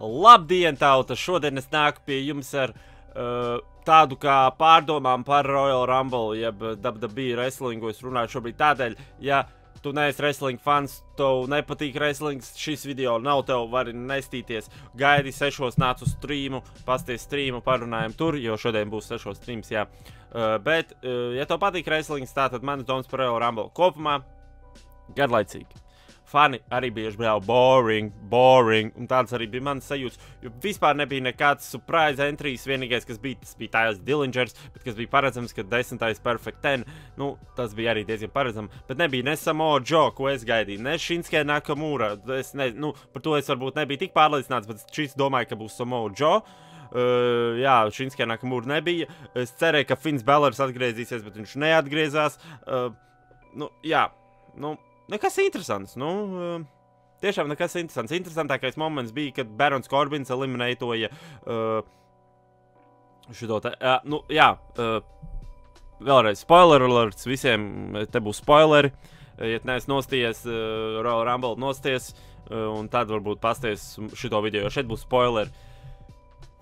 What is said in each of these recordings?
Labdien, tauta! Šodien es nāku pie jums ar tādu kā pārdomām par Royal Rumble, jeb WWE wrestlingu. Es runāju šobrīd tādēļ, ja tu neesi wrestling fans, tev nepatīk wrestlings, šis video nav tev, vari nestīties. Gaidi 6, nāc uz streamu, pasties streamu, parunājam tur, jo šodien būs 6 streams, jā. Bet, ja tev patīk wrestlings, tātad manas domas par Royal Rumble kopumā garlaicīgi. Fani arī bieži brāl boring, un tāds arī bija mans sajūts, jo vispār nebija nekāds surprise entries, vienīgais, kas bija, tas bija Tājs Dillingers, bet kas bija paredzams, ka 10. Perfect 10, nu, tas bija arī diezgan paredzams, bet nebija ne Samoa Joe, ko es gaidīju, ne Shinsuke Nakamura, nu, par to es varbūt nebiju tik pārliecināts, bet šis domāju, ka būs Samoa Joe. Jā, Shinsuke Nakamura nebija, es cerēju, ka Finns Balors atgriezīsies, bet viņš neatgriezās, nu, jā, nu, nekas interesants, nu, tiešām nekas interesants. Interesantākais moments bija, kad Barons Corbins eliminētoja šito te, nu, jā, vēlreiz spoiler alerts visiem, te būs spoileri, ja neesi nostījies, Royal Rumble nostījies, un tad varbūt pasties šito video, jo šeit būs spoileri.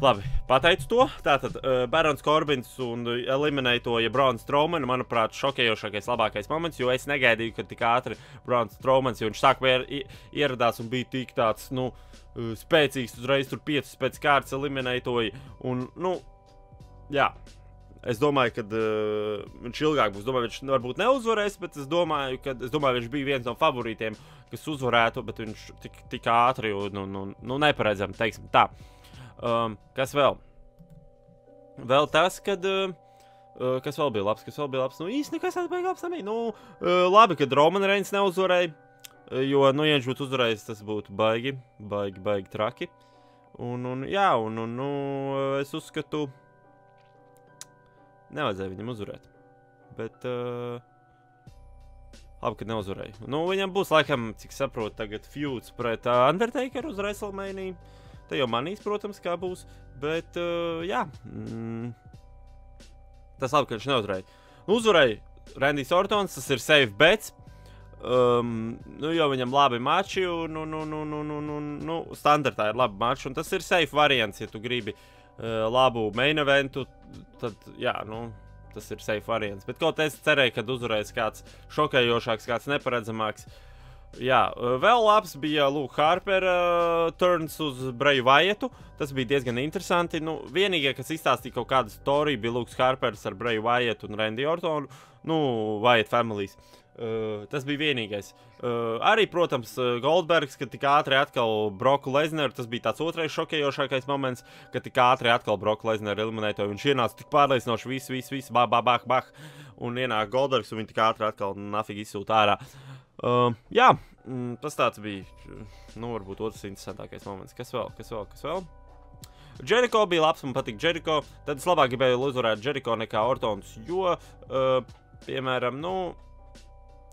Labi, pateicu to. Tātad Barons Corbins un eliminētoja Braun Strowman, manuprāt, šokējošākais labākais moments, jo es negaidīju, ka tik ātri Braun Strowmans, jo viņš sākumā ieradās un bija tik tāds, nu, spēcīgs, uzreiz tur 5 pēc kārtas eliminētoja, un, nu, jā. Es domāju, ka viņš ilgāk būs, domāju, viņš varbūt neuzvarēs, bet es domāju, viņš bija viens no favorītiem, kas uzvarētu, bet viņš tik ātri un, nu, neparedzam, teiksim tā. Kas vēl? Vēl tas, kad, kas vēl bija labs, nu īsti nekas atbēja labs nebija, nu, labi, kad Roman Reigns neuzvarēja, jo, nu, ja viņš būtu uzvarējis, tas būtu baigi traki, un, jā, un, nu, es uzskatu, nevajadzēja viņam uzvarēt, bet, labi, kad neuzvarēja. Nu, viņam būs, laikam, cik saprotu, tagad feuds pret Undertaker uz WrestleMania. Te jau manīs, protams, kā būs, bet, jā, tas labi, ka viņš neuzvarēja. Uzvarēja Randijs Ortons, tas ir safe bets, nu, jo viņam labi mači, nu, standartā ir labi mači, un tas ir safe variants, ja tu gribi labu main eventu, tad, jā, nu, tas ir safe variants. Bet kaut es cerēju, kad uzvarēs kāds šokējošāks, kāds neparedzamāks. Jā, vēl labs bija Luke Harper turns uz Breju Wyattu. Tas bija diezgan interesanti. Nu, vienīgie, kas izstāstīja kaut kādu storiju, bija Luke Harpers ar Breju Wyattu un Randy Ortonu. Nu, Wyatt families. Tas bija vienīgais. Arī, protams, Goldbergs, kad tik ātri atkal Broku Lesnaru, tas bija tāds otrais šokējošākais moments, kad tik ātri atkal Broku Lesnaru eliminētoja. Viņš ienāca tik pārliecinoši viss, bah, un ienāk Goldbergs, un viņi tik ātri atkal nafīgi izsūta ārā. Jā, tas tāds bija, nu, varbūt otrs interesantākais moments. Kas vēl? Jericho bija labs, man patīk Jericho. Tad es labāk gribēju uzvarēt Jericho nekā Ortons, jo, piemēram, nu,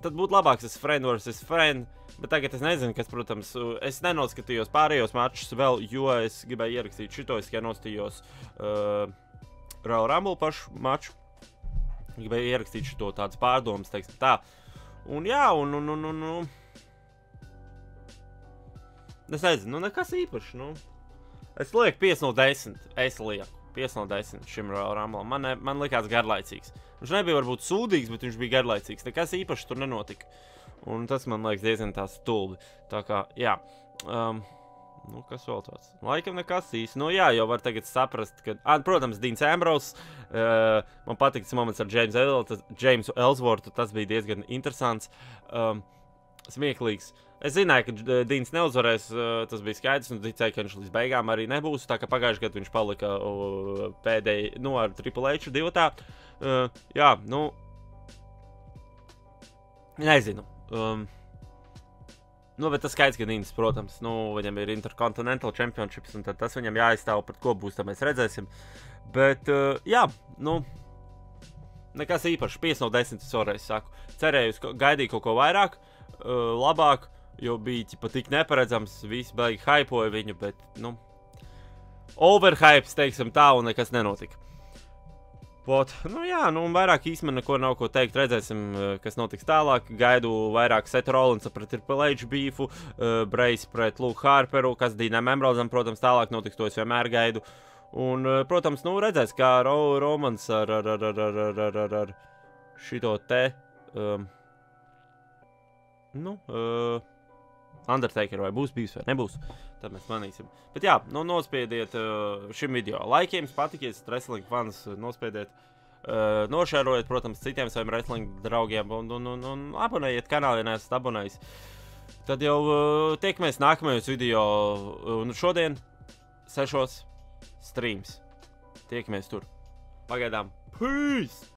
tad būtu labāks es friend versus friend, bet tagad es nezinu, kas, protams, es nenoskatījos pārējos mačus vēl, jo es gribēju ierakstīt šito, es tikai nostījos Royal Rumble pašu maču. Gribēju ierakstīt šito tādas pārdomas, teiksim tā. Un jā, un, es nezinu, nu, nekas īpaši, nu. Es lieku 5 no 10, es lieku 5 no 10 šim Royal Rumble. Man likās garlaicīgs. Viņš nebija varbūt sūdīgs, bet viņš bija garlaicīgs. Nekas īpaši tur nenotika. Un tas man liekas diezgan tā stulbi. Tā kā, jā. Nu, kas vēl tāds? Laikam nekas īsti. Nu, jā, jau var tagad saprast, ka, protams, Deans Ambrose, man patīk tas moments ar Jamesu Ellsworthu, tas bija diezgan interesants, smieklīgs. Es zināju, ka Deans neuzvarēs, tas bija skaidrs, un ticēju, ka viņš līdz beigām arī nebūs, tā kā pagājušajā gadā viņš palika pēdēji, nu, ar Triple H divatā. Jā, nu, nezinu. Nu, bet tas skaidrs, ka Deans, protams, nu, viņam ir Intercontinental Championships, un tad tas viņam jāizstāv, par ko būs, tad mēs redzēsim. Bet, jā, nu, nekas īpaši, 5 no 10 es vēlreiz saku. Cerēju, gaidīju kaut ko vairāk, labāk, jo bija pat tik neparedzams, visi baigi hypoja viņu, bet, nu, overhypes, teiksim tā, un nekas nenotika. Nu jā, nu vairāk īstenībā neko nav ko teikt. Redzēsim, kas notiks tālāk. Gaidu vairāk Seta Rollinsa pret Triple H beefu, Brace pret Luke Harperu, kas Dīnam Ambrozam, protams, tālāk notiks, to es vienmēr gaidu. Un, protams, nu redzēs, kā Romans ar šito te, Undertaker vai būs bijis vai nebūs. Tad mēs manīsim. Bet jā, nu nospiediet šim video laikiem, patikies, wrestling fans, nospiediet, nošērojiet, protams, citiem saviem wrestling draugiem un abonējiet kanālu, ja neesat abonējis. Tad jau tiekamies nākamajos video, un šodien 6 streams. Tiekamies tur. Pagaidām. Peace!